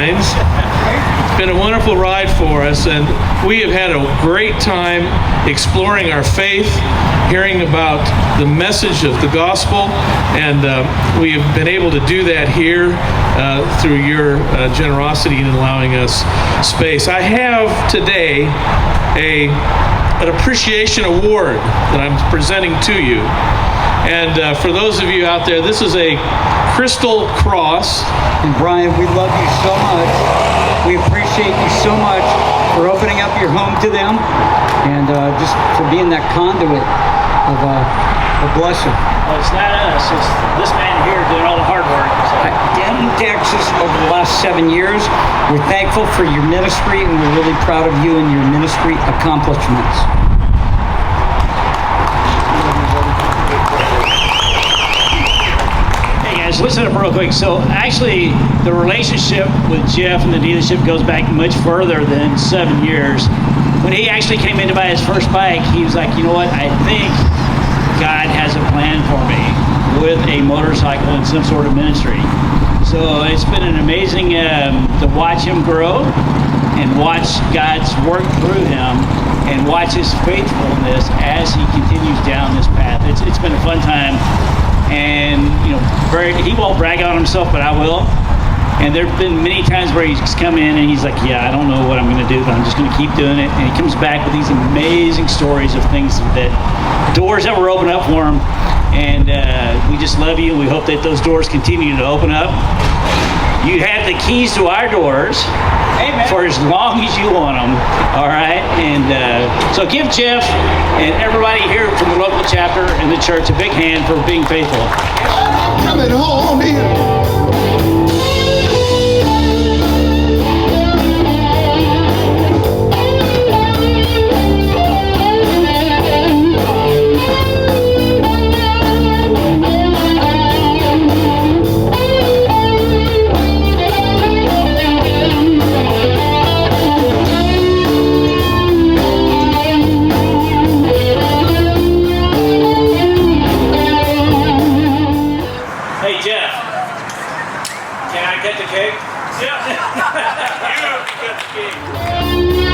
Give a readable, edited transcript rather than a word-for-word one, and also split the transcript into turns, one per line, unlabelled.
It's been a wonderful ride for us, and we have had a great time exploring our faith, hearing about the message of the gospel, and we have been able to do that here through your generosity in allowing us space. I have today an appreciation award that I'm presenting to you. And for those of you out there, this is a crystal cross.
And Brian, we love you so much. We appreciate you so much for opening up your home to them and just for being that conduit of a blessing.
Well, it's not us. It's this man here doing all the hard work.
Denton, Texas, over the last 7 years, we're thankful for your ministry, and we're really proud of you and your ministry accomplishments.
Listen up real quick. So actually, the relationship with Jeff and the dealership goes back much further than 7 years. When he actually came in to buy his first bike, he was like, you know what, I think God has a plan for me with a motorcycle and some sort of ministry. So it's been an amazing to watch him grow and watch God's work through him and watch his faithfulness as he continues down this path. It's been a fun time. And you know, he won't brag on himself, but I will. And there have been many times where he's come in and he's like, yeah, I don't know what I'm going to do, but I'm just going to keep doing it. And he comes back with these amazing stories of things doors that were opened up for him. And we just love you. We hope that those doors continue to open up. You have the keys to our doors. Amen. For as long as you want them, all right? And so give Jeff and everybody here from the local chapter and the church a big hand for being faithful.
I'm coming home here.
Can I get the cake? Yeah. You get the cake.